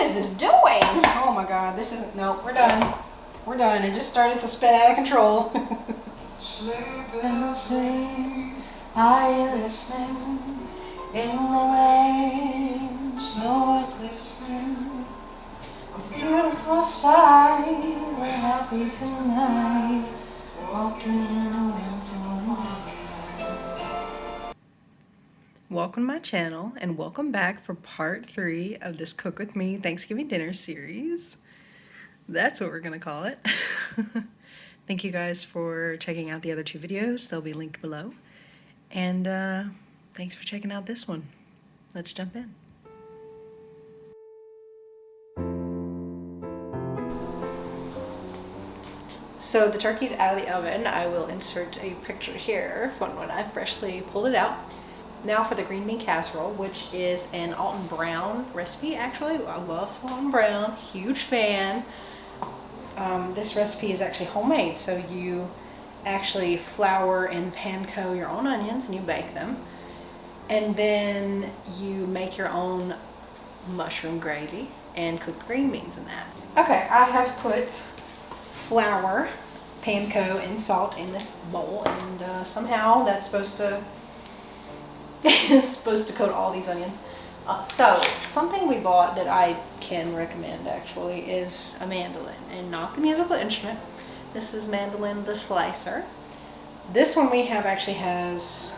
is this doing? Oh my God, this isn't, no, we're done. We're done. It just started to spin out of control. Sleigh bells ring, are you listening? In the lane, snow is glistening. It's a beautiful sight, we're happy tonight, walking in a winter wonderland. Welcome to my channel and welcome back for part 3 of this Cook With Me Thanksgiving dinner series. That's what we're gonna call it. Thank you guys for checking out the other 2 videos. They'll be linked below. And thanks for checking out this one. Let's jump in. So the turkey's out of the oven. I will insert a picture here from when I freshly pulled it out. Now for the green bean casserole, which is an Alton Brown recipe. Actually, I love some Alton Brown, huge fan. This recipe is actually homemade, so you actually flour and panko your own onions and you bake them. And then you make your own mushroom gravy and cook the green beans in that. Okay, I have put flour, panko, and salt in this bowl, and somehow that's supposed to it's supposed to coat all these onions. So something we bought that I can recommend actually is a mandolin, and not the musical instrument. This is mandolin the slicer. This one we have actually has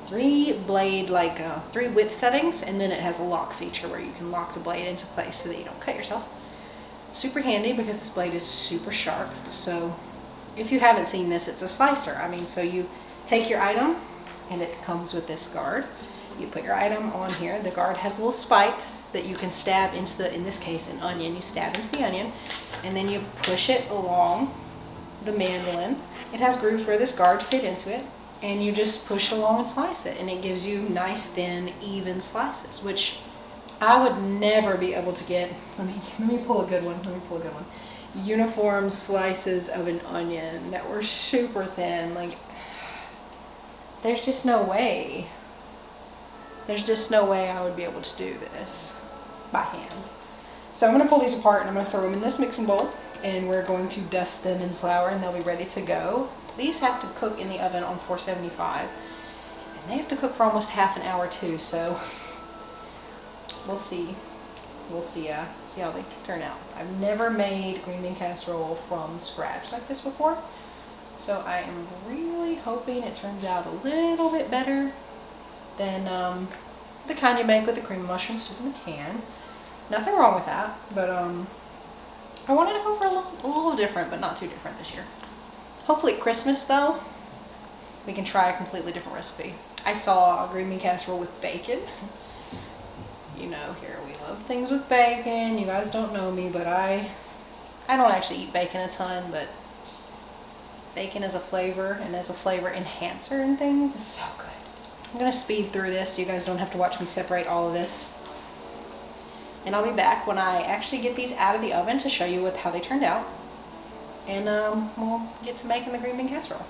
3 blade, like 3 width settings, and then it has a lock feature where you can lock the blade into place so that you don't cut yourself. Super handy because this blade is super sharp. So if you haven't seen this, it's a slicer. I mean, so you take your item and it comes with this guard. You put your item on here. The guard has little spikes that you can stab into the, in this case, an onion. You stab into the onion and then you push it along the mandolin. It has grooves where this guard fit into it, and you just push along and slice it, and it gives you nice, thin, even slices, which I would never be able to get. Let me pull a good one. Let me pull a good one. Uniform slices of an onion that were super thin. Like, there's just no way. There's just no way I would be able to do this by hand. So I'm going to pull these apart and I'm going to throw them in this mixing bowl, and we're going to dust them in flour and they'll be ready to go. These have to cook in the oven on 475, and they have to cook for almost half an hour too, so we'll see. We'll see how they turn out. I've never made green bean casserole from scratch like this before, so I am really hoping it turns out a little bit better than the kind you make with the cream of mushroom soup in the can. Nothing wrong with that, but I wanted to go for a little different, but not too different this year. Hopefully at Christmas though, we can try a completely different recipe. I saw a green bean casserole with bacon. You know, here we love things with bacon. You guys don't know me, but I don't actually eat bacon a ton, but bacon as a flavor and as a flavor enhancer and things is so good. I'm gonna speed through this so you guys don't have to watch me separate all of this. And I'll be back when I actually get these out of the oven to show you how they turned out. And we'll get to making the green bean casserole.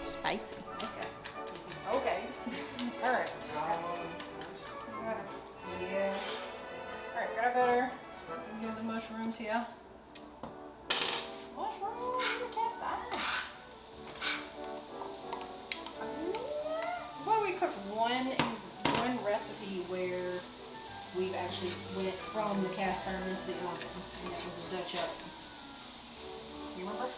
Spicy. Okay. All right. Yeah. All right. Got a butter. Get the mushrooms here. Mushrooms in the cast iron. Well, we cooked one recipe where we've actually went from the cast iron into the oven, and it was a Dutch oven. You remember?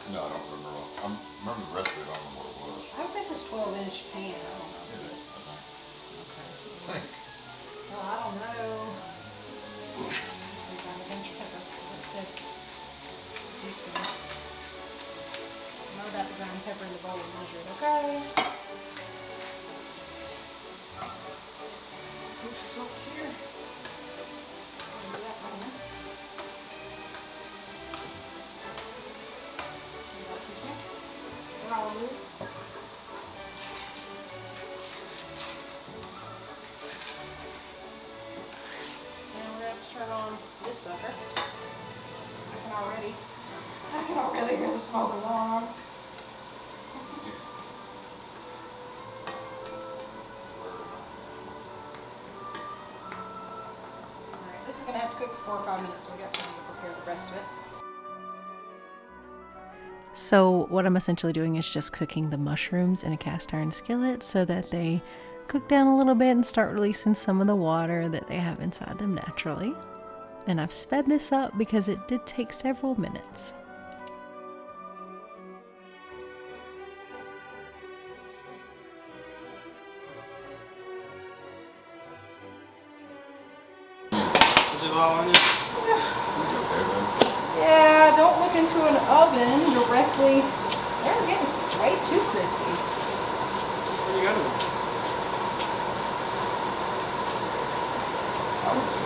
No, I don't remember. I remember the recipe, I don't remember what it was. I hope this is 12-inch pan. I don't know. It is, I think. Okay. I think. Oh, Well, I don't know. We got a bunch of pepper. Let's see. Teaspoon. I know that the ground pepper in the bowl is measured, okay? Let's push this over here. Do that one. About a teaspoon. Then I'll remove. Turn on this sucker. I can already hear the smoke alarm. Alright, this is going to have to cook for 4 or 5 minutes, so we got time to prepare the rest of it. So what I'm essentially doing is just cooking the mushrooms in a cast iron skillet so that they cook down a little bit and start releasing some of the water that they have inside them naturally. And I've sped this up because it did take several minutes. This is all on you? Yeah, don't look into an oven directly. They're getting way too crispy. What do you got to do? I would say.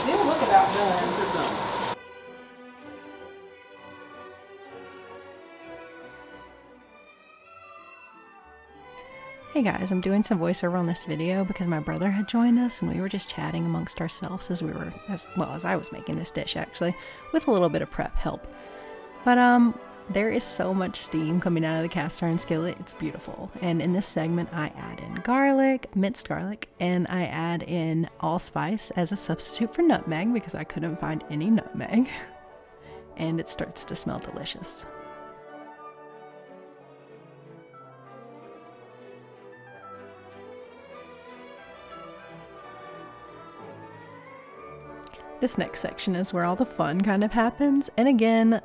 They'll look about done. They're done. Hey guys, I'm doing some voiceover on this video because my brother had joined us and we were just chatting amongst ourselves as I was making this dish actually, with a little bit of prep help. But there is so much steam coming out of the cast iron skillet, it's beautiful. And in this segment I add in garlic, minced garlic, and I add in allspice as a substitute for nutmeg because I couldn't find any nutmeg. And it starts to smell delicious. This next section is where all the fun kind of happens, and again,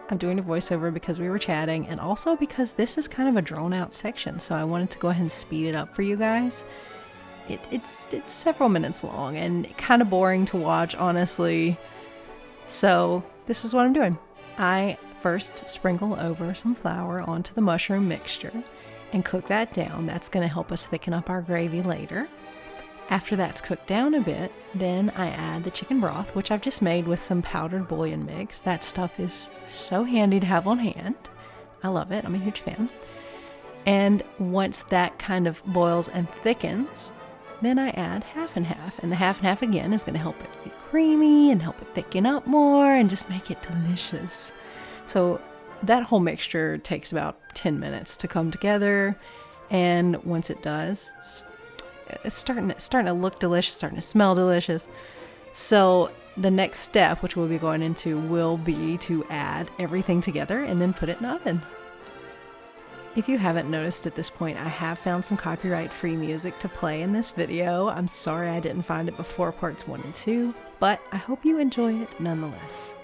I'm doing a voiceover because we were chatting and also because this is kind of a drawn out section, so I wanted to go ahead and speed it up for you guys. It's several minutes long and kind of boring to watch, honestly, so this is what I'm doing. I first sprinkle over some flour onto the mushroom mixture and cook that down. That's going to help us thicken up our gravy later. After that's cooked down a bit, then I add the chicken broth, which I've just made with some powdered bouillon mix. That stuff is so handy to have on hand. I love it. I'm a huge fan. And once that kind of boils and thickens, then I add half and half. And the half and half again is going to help it be creamy and help it thicken up more and just make it delicious. So that whole mixture takes about 10 minutes to come together. And once it does, it's starting to look delicious, starting to smell delicious. So the next step, which we'll be going into, will be to add everything together and then put it in the oven. If you haven't noticed at this point, I have found some copyright-free music to play in this video. I'm sorry I didn't find it before parts 1 and 2, but I hope you enjoy it nonetheless.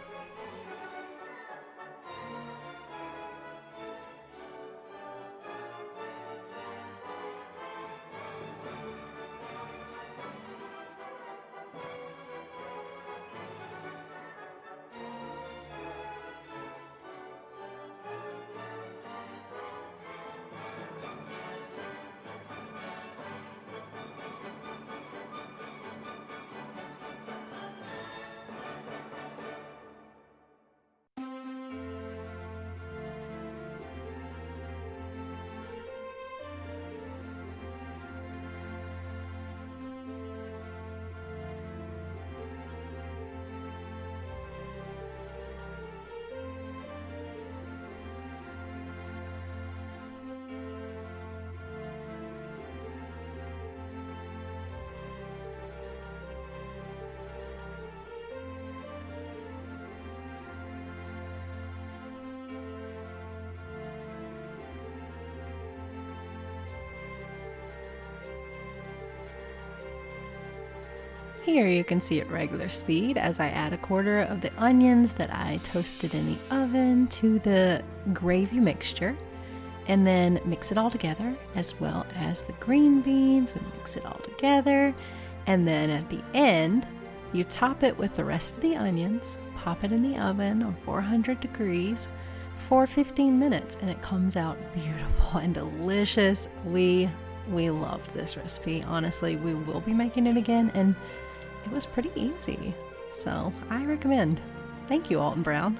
Here you can see at regular speed as I add 1/4 of the onions that I toasted in the oven to the gravy mixture, and then mix it all together, as well as the green beans. We mix it all together, And then at the end, you top it with the rest of the onions, pop it in the oven on 400 degrees for 15 minutes, and it comes out beautiful and delicious. We love this recipe. Honestly, we will be making it again, and it was pretty easy. So I recommend. Thank you, Alton Brown.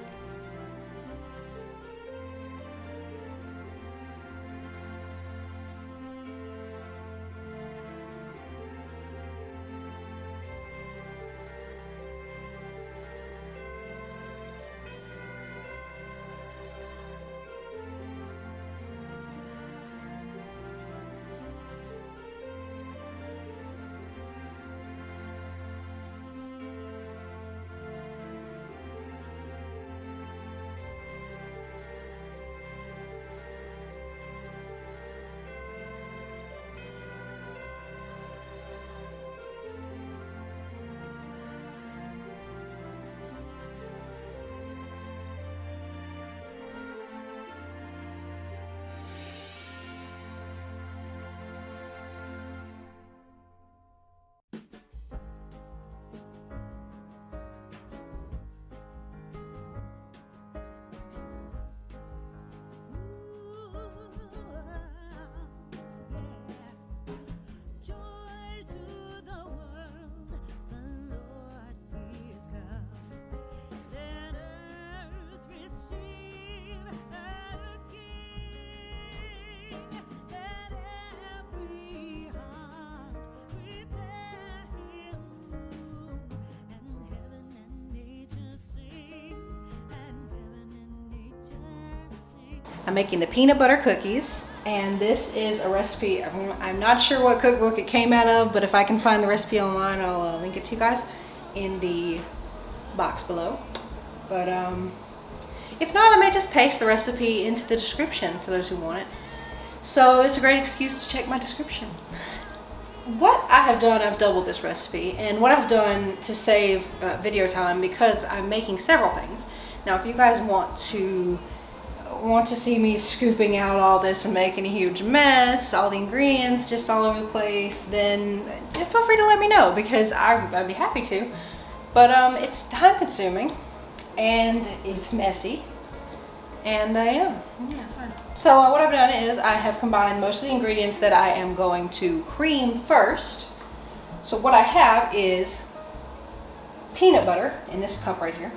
I'm making the peanut butter cookies, and this is a recipe. I'm not sure what cookbook it came out of, but if I can find the recipe online, I'll link it to you guys in the box below. But if not, I may just paste the recipe into the description for those who want it. So it's a great excuse to check my description. What I have done, I've doubled this recipe, and what I've done to save video time, because I'm making several things. Now, if you guys want to see me scooping out all this and making a huge mess, all the ingredients just all over the place, then feel free to let me know, because I'd be happy to. But it's time consuming and it's messy, and yeah, it's fine. So what I've done is I have combined most of the ingredients that I am going to cream first. So what I have is peanut butter in this cup right here,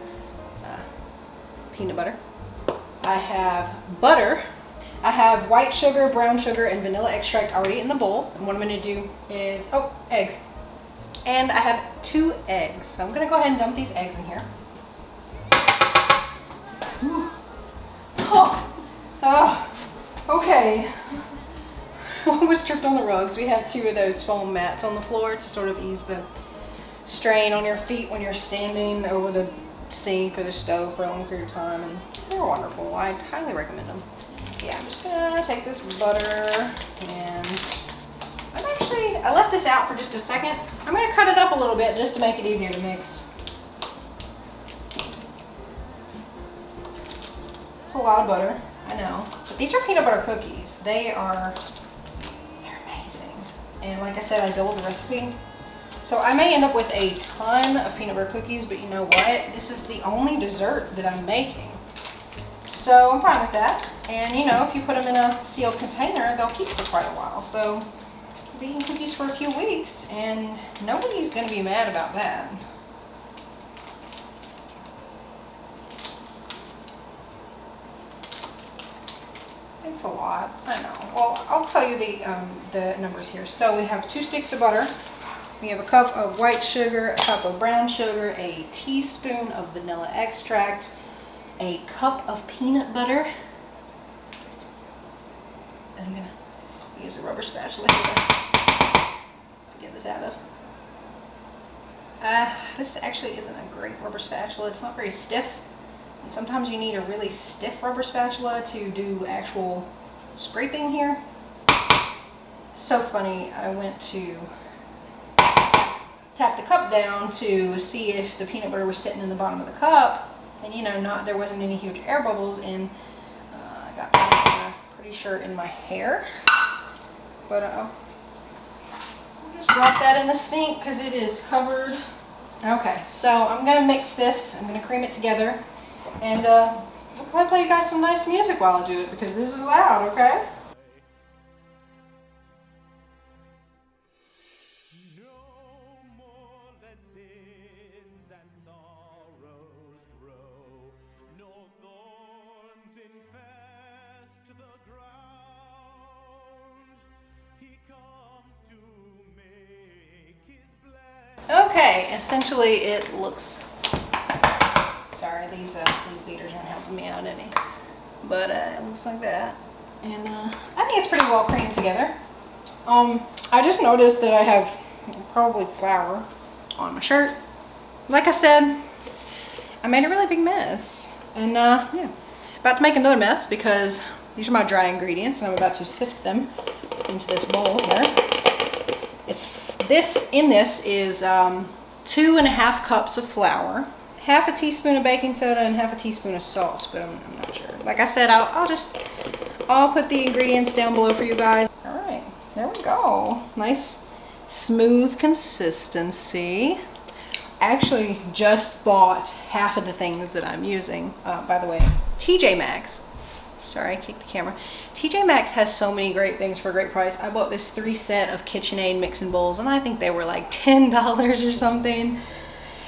peanut butter. I have butter. I have white sugar, brown sugar, and vanilla extract already in the bowl. And what I'm going to do is, eggs. And I have 2 eggs. So I'm going to go ahead and dump these eggs in here. Okay. Almost tripped on the rugs. We have 2 of those foam mats on the floor to sort of ease the strain on your feet when you're standing over the sink or the stove for a long period of time, and they're wonderful. I highly recommend them. Yeah, I'm just gonna take this butter, and I left this out for just a second. I'm gonna cut it up a little bit just to make it easier to mix. It's a lot of butter, I know, but these are peanut butter cookies. They're amazing, and like I said, I doubled the recipe. So I may end up with a ton of peanut butter cookies, but you know what? This is the only dessert that I'm making. So I'm fine with that. And you know, if you put them in a sealed container, they'll keep for quite a while. So I'll be eating cookies for a few weeks, and nobody's gonna be mad about that. It's a lot, I know. Well, I'll tell you the numbers here. So we have 2 sticks of butter. We have a cup of white sugar, a cup of brown sugar, a teaspoon of vanilla extract, a cup of peanut butter. And I'm gonna use a rubber spatula here to get this out of. This actually isn't a great rubber spatula. It's not very stiff. And sometimes you need a really stiff rubber spatula to do actual scraping here. So funny, I went to tap the cup down to see if the peanut butter was sitting in the bottom of the cup, and you know, there wasn't any huge air bubbles, and I got peanut butter pretty sure in my hair. But I'm just drop that in the sink because it is covered. Okay, so I'm gonna mix this. I'm gonna cream it together, and I'll probably play you guys some nice music while I do it because this is loud. Okay. Okay, essentially it looks, sorry, these beaters aren't helping me out any, but it looks like that, and I think it's pretty well creamed together. I just noticed that I have probably flour on my shirt. Like I said, I made a really big mess, and yeah, about to make another mess because these are my dry ingredients, and I'm about to sift them into this bowl here. In this is 2.5 cups of flour, half a teaspoon of baking soda, and half a teaspoon of salt, but I'm not sure. Like I said, I'll put the ingredients down below for you guys. All right, there we go. Nice, smooth consistency. I actually just bought half of the things that I'm using. By the way, TJ Maxx. Sorry, I kicked the camera. TJ Maxx has so many great things for a great price. I bought this 3-set of KitchenAid mixing bowls, and I think they were like $10 or something.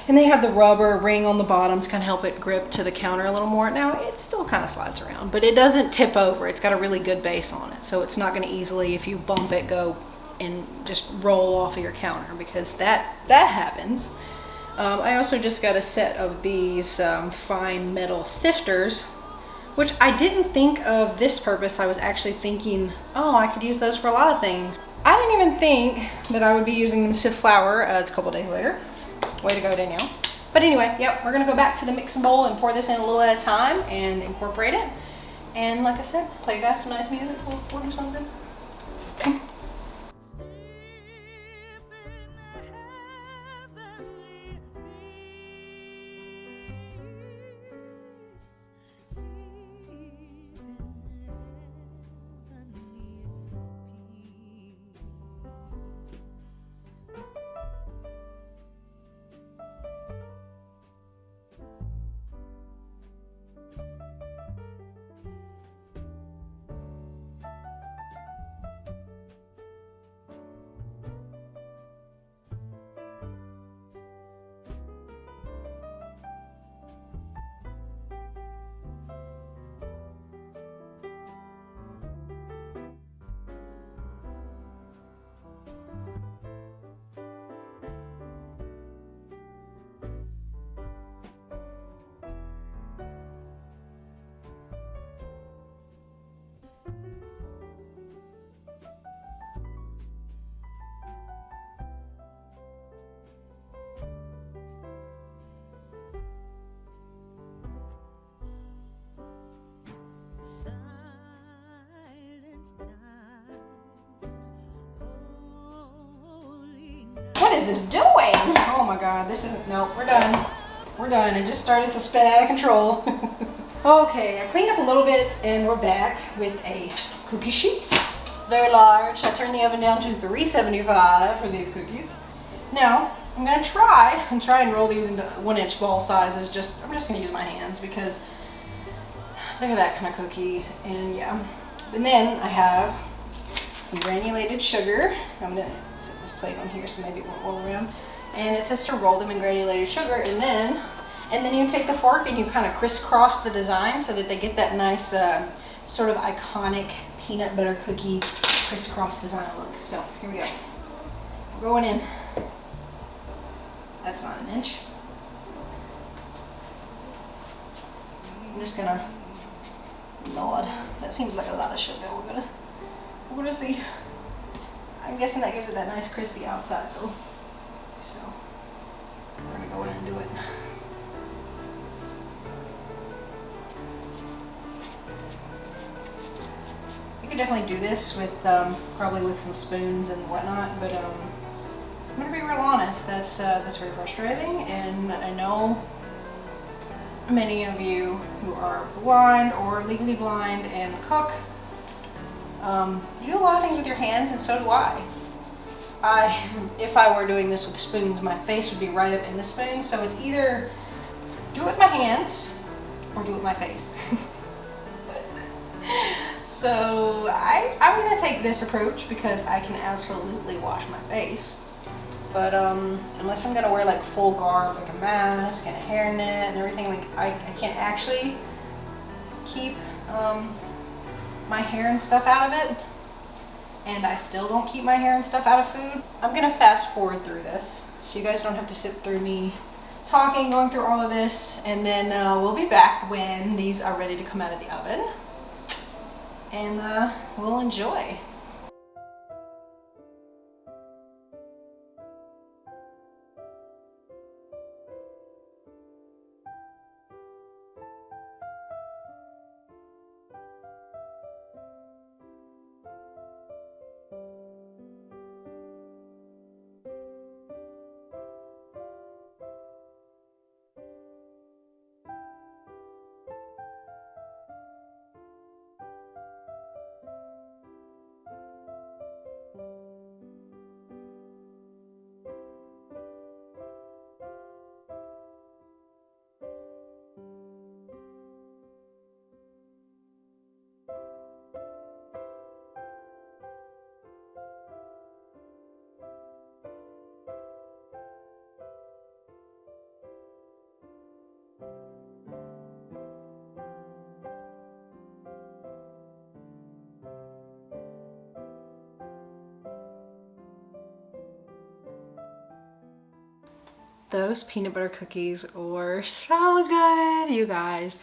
And they have the rubber ring on the bottom to kind of help it grip to the counter a little more. Now, it still kind of slides around, but it doesn't tip over. It's got a really good base on it, so it's not going to easily, if you bump it, go and just roll off of your counter, because that happens. I also just got a set of these fine metal sifters, which I didn't think of this purpose. I was actually thinking, oh, I could use those for a lot of things. I didn't even think that I would be using them to sift flour a couple days later. Way to go, Danielle. But anyway, yep, we're gonna go back to the mixing bowl and pour this in a little at a time and incorporate it. And like I said, play you guys some nice music. We'll do something. What is this doing? Oh my God, this isn't, no, we're done. We're done. It just started to spin out of control. Okay, I cleaned up a little bit and we're back with a cookie sheet. Very large. I turned the oven down to 375 for these cookies. Now, I'm gonna try and roll these into 1-inch ball sizes. I'm just gonna use my hands because look at that kind of cookie, and yeah. And then I have some granulated sugar. I'm gonna set this plate on here so maybe it won't roll around. And it says to roll them in granulated sugar, and then you take the fork and you kind of crisscross the design so that they get that nice sort of iconic peanut butter cookie crisscross design look. So here we go. We're going in. That's not 1 inch. I'm just gonna nod. That seems like a lot of sugar. We're gonna see. I'm guessing that gives it that nice crispy outside though. So we're gonna go in and do it. You could definitely do this with probably with some spoons and whatnot, but I'm gonna be real honest. That's very frustrating, and I know many of you who are blind or legally blind and cook. You do a lot of things with your hands, and so do I. if I were doing this with spoons, my face would be right up in the spoon. So it's either do it with my hands or do it with my face. So I'm gonna take this approach because I can absolutely wash my face. But unless I'm gonna wear like full garb, like a mask and a hairnet and everything, like I can't actually keep my hair and stuff out of it. And I still don't keep my hair and stuff out of food. I'm gonna fast forward through this so you guys don't have to sit through me talking, going through all of this, and then we'll be back when these are ready to come out of the oven, and we'll enjoy. Those peanut butter cookies were so good, you guys.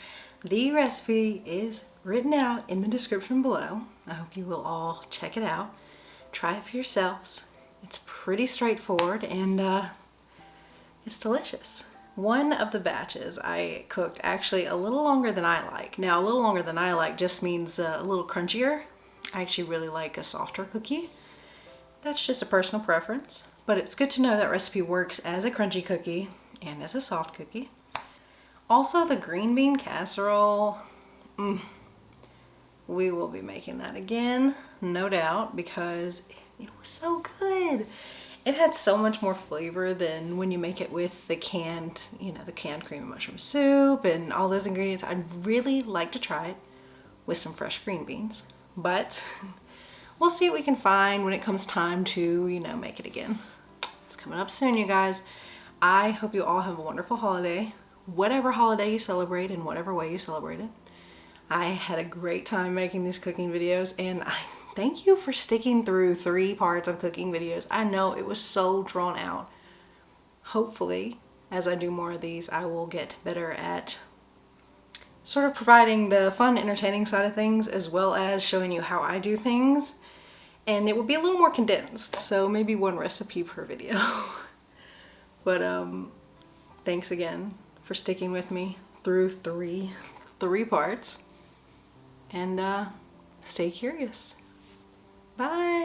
The recipe is written out in the description below. I hope you will all check it out. Try it for yourselves. It's pretty straightforward and it's delicious. One of the batches I cooked actually a little longer than I like. Now, a little longer than I like just means a little crunchier. I actually really like a softer cookie. That's just a personal preference. But it's good to know that recipe works as a crunchy cookie and as a soft cookie. Also, the green bean casserole, we will be making that again, no doubt, because it was so good. It had so much more flavor than when you make it with the canned, the canned cream and mushroom soup and all those ingredients. I'd really like to try it with some fresh green beans, but we'll see what we can find when it comes time to, make it again. It's coming up soon, you guys. I hope you all have a wonderful holiday, whatever holiday you celebrate in whatever way you celebrate it. I had a great time making these cooking videos, and I thank you for sticking through 3 parts of cooking videos. I know it was so drawn out. Hopefully, as I do more of these, I will get better at sort of providing the fun, entertaining side of things, as well as showing you how I do things. And it will be a little more condensed, so maybe 1 recipe per video. But thanks again for sticking with me through three parts. And stay curious. Bye.